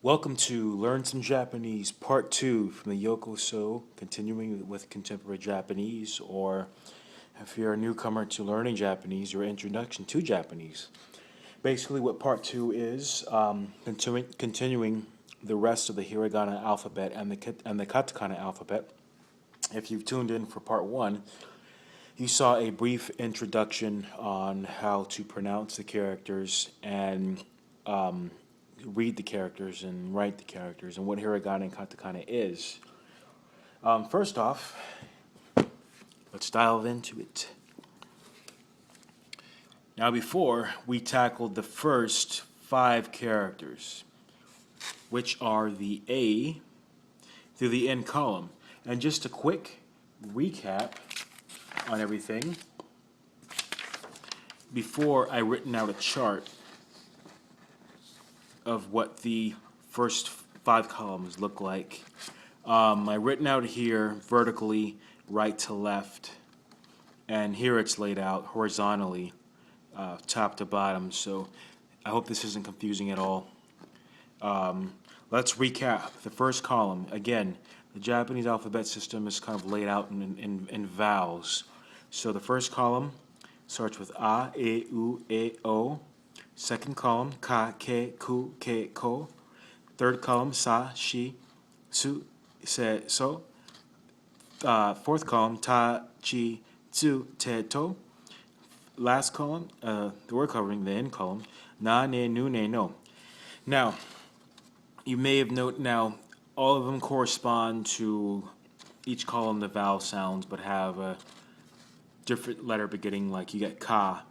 Welcome to Learn Some Japanese Part 2 from the Yoko So, continuing with contemporary Japanese, or if you're a newcomer to learning Japanese, your introduction to Japanese. Basically, what Part 2 is, continuing the rest of the Hiragana alphabet and the Katakana alphabet. If you've tuned in for Part 1, you saw a brief introduction on how to pronounce the characters and read the characters and write the characters and what hiragana and katakana is. First off, let's dive into it. Now, before we tackled the first 5 characters, which are the A through the N column. And just a quick recap on everything. Before I written out a chart of what the first 5 columns look like. I written out here vertically, right to left, and here it's laid out horizontally, top to bottom. So I hope this isn't confusing at all. Let's recap the first column. Again, the Japanese alphabet system is kind of laid out in vowels. So the first column starts with A, E, U, E, O. Second column, ka, ke, ku, ke, ko. Third column, sa, shi, su, se, so. Fourth column, ta, chi, tsu, te, to. Last column, the word covering, the end column, na, ne, nu, ne, no. Now, you may have noted now, all of them correspond to each column, the vowel sounds, but have a different letter beginning, like you get ka.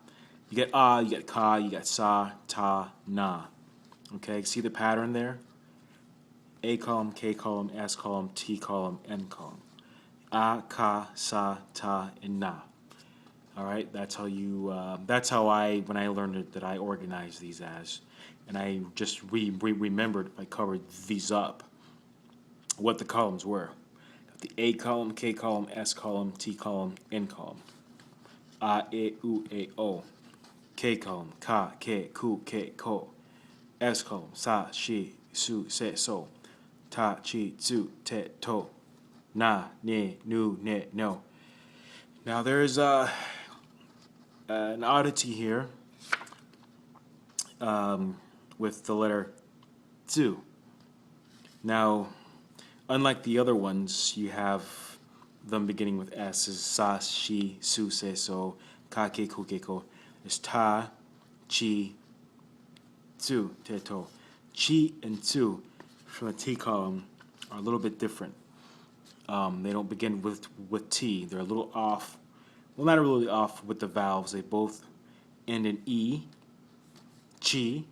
You get a, you get ka, you get sa, ta, na. Okay, see the pattern there? A column, K column, S column, T column, N column. A, ka, sa, ta, and na. All right, that's how you. That's how when I learned it, that I organized these as, and I just remembered. I covered these up. What the columns were: the A column, K column, S column, T column, N column. A, E, U, E, O. K column, ka, ke, ku, ke, ko. S column, sa, shi, su, se, so. Ta, chi, tsu, te, to. Na, ne, nu, ne, no. Now there's an oddity here with the letter tsu. Now, unlike the other ones, you have them beginning with S's, sa, shi, su, se, so, ka, ke, ku, ke, ko. There's ta, chi, tsu, te, to. Chi and tsu from the T column are a little bit different. They don't begin with T. They're a little off. Well, not really off with the vowels. They both end in E, chi,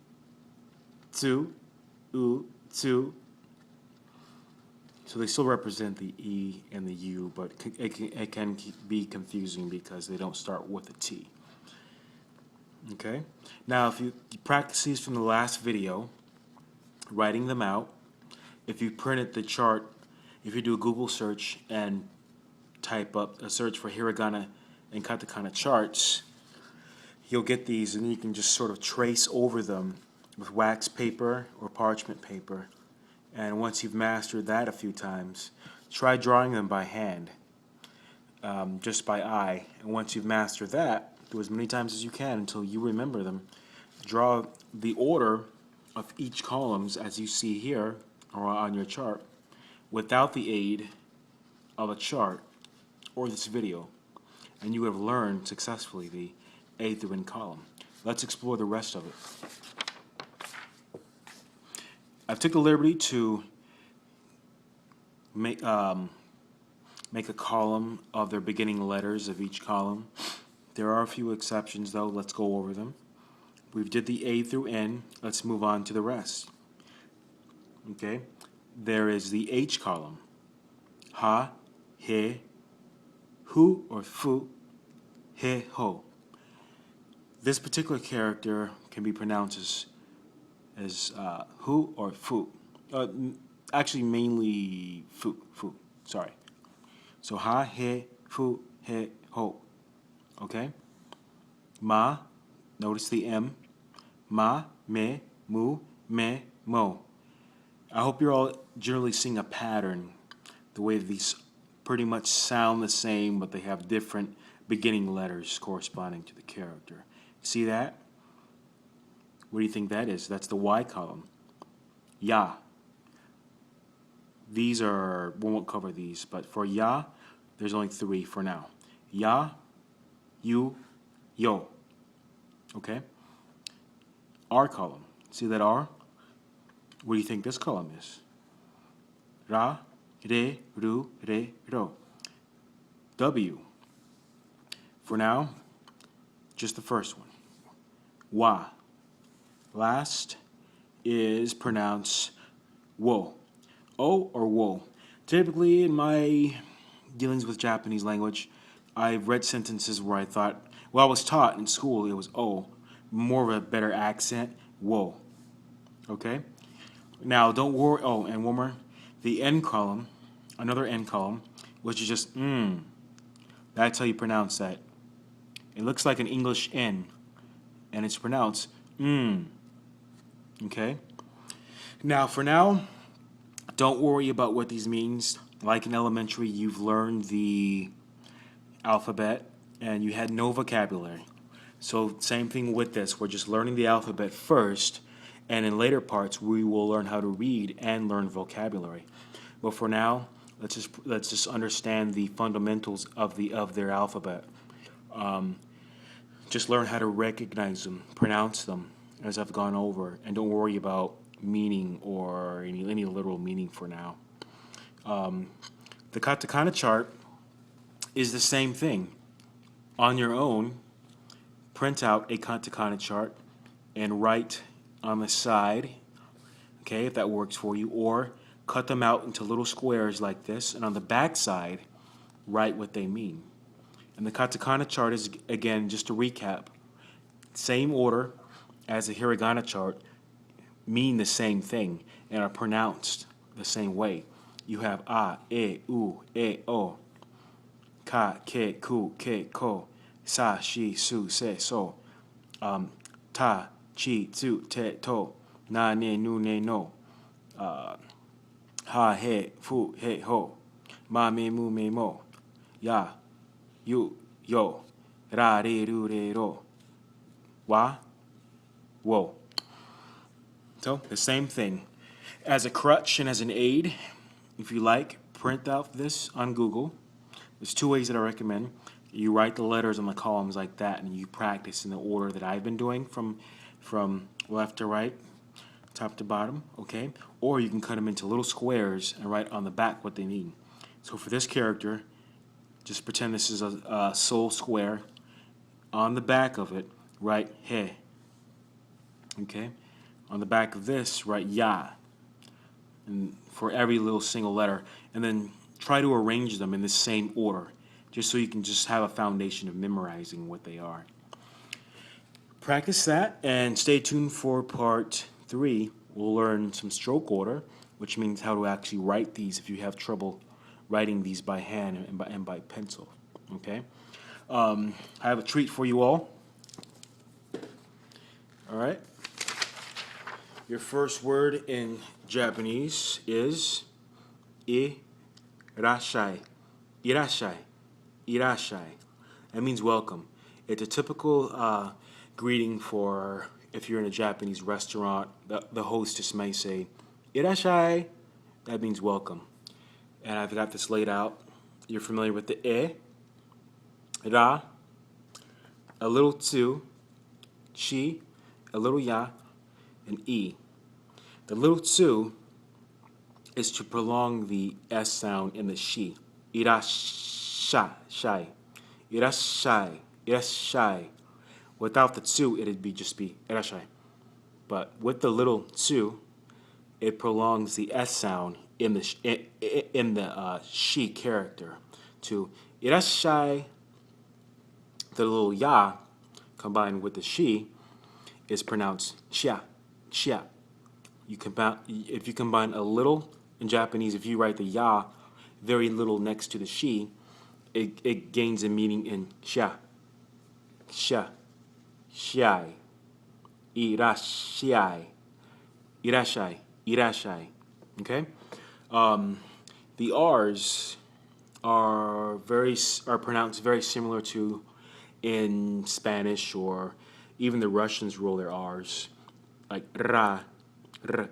tsu, u, tsu. So they still represent the E and the U, but it can be confusing because they don't start with a T. Okay? Now, if you practice these from the last video, writing them out, if you printed the chart, if you do a Google search and type up a search for hiragana and katakana charts, you'll get these and you can just sort of trace over them with wax paper or parchment paper. And once you've mastered that a few times, try drawing them by hand, just by eye. And once you've mastered that, do as many times as you can until you remember them. Draw the order of each columns as you see here or on your chart without the aid of a chart or this video, and you have learned successfully the A through N column. Let's explore the rest of it. I've took the liberty to make a column of their beginning letters of each column. There are a few exceptions, though. Let's go over them. We've did the A through N. Let's move on to the rest. Okay? There is the H column. Ha, he, hu or fu, he, ho. This particular character can be pronounced as hu or fu. Actually, mainly fu. Sorry. So ha, he, fu, he, ho. Okay? Ma, notice the M. Ma, me, mu, me, mo. hope you're all generally seeing a pattern, the way these pretty much sound the same, but they have different beginning letters corresponding to the character. See that? What do you think that is? That's the Y column. Ya. These are, we won't cover these, but for ya, there's only 3 for now. Ya, you, yo. Okay? R column. See that R? What do you think this column is? Ra, re, ru, re, ro. W. For now, just the first one. Wa. Last is pronounced wo. O or wo. Typically, in my dealings with Japanese language, I've read sentences where I thought, well, I was taught in school it was O, more of a better accent, wo. Okay? Now, don't worry. Oh, and one more. The N column, another N column, which is just That's how you pronounce that. It looks like an English N, and it's pronounced Okay? Now, for now, don't worry about what these means. Like in elementary, you've learned the alphabet, and you had no vocabulary. So same thing with this. We're just learning the alphabet first, and in later parts, we will learn how to read and learn vocabulary. But for now, let's just understand the fundamentals of their alphabet. Just learn how to recognize them, pronounce them, as I've gone over, and don't worry about meaning or any literal meaning for now. The katakana chart is the same thing. On your own, print out a katakana chart and write on the side, okay, if that works for you, or cut them out into little squares like this, and on the back side, write what they mean. And the katakana chart is, again, just to recap, same order as the hiragana chart, mean the same thing and are pronounced the same way. You have a, e, u, e, o, ka, ke, ku, ke, ko, sa, shi, su, se, so, ta, chi, tsu, te, to, na, ne, nu, ne, no, ha, he, fu, he, ho, ma, me, mu, me, mo, ya, you, yo, ra, re, ru, re, ro, wa, wo. So, the same thing. As a crutch and as an aid, if you like, print out this on Google. There's 2 ways that I recommend. You write the letters on the columns like that, and you practice in the order that I've been doing from left to right, top to bottom, okay? Or you can cut them into little squares and write on the back what they mean. So for this character, just pretend this is a soul square. On the back of it, write he, okay? On the back of this, write ya, and for every little single letter, and then try to arrange them in the same order, just so you can just have a foundation of memorizing what they are. Practice that, and stay tuned for part 3. We'll learn some stroke order, which means how to actually write these if you have trouble writing these by hand and by pencil. Okay? I have a treat for you all. All right? Your first word in Japanese is irashai. Irashai. Irashai. That means welcome. It's a typical greeting for if you're in a Japanese restaurant. The hostess may say, irashai. That means welcome. And I've got this laid out. You're familiar with the ra, a little tsu, chi, a little ya, and e. The little tsu is to prolong the S sound in the shi. Irashai, shai. Irashai, irashai. Without the tsu, it'd just be irashai. But with the little tsu, it prolongs the S sound in the shi character to irashai. The little ya combined with the shi is pronounced xia, xia. If you combine a little in Japanese, if you write the ya very little next to the shi, it gains a meaning in xia, xia, xiai, irashai, irashai, irashai. Okay? The R's are pronounced very similar to in Spanish, or even the Russians roll their R's, like ra, r,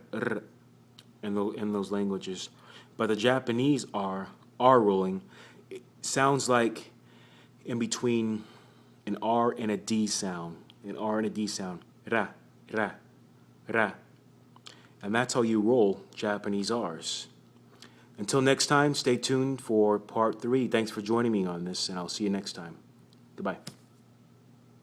in those languages. But the Japanese R rolling, it sounds like in between an R and a D sound, an R and a D sound, ra, ra, ra. And that's how you roll Japanese R's. Until next time, stay tuned for part 3. Thanks for joining me on this, and I'll see you next time. Goodbye.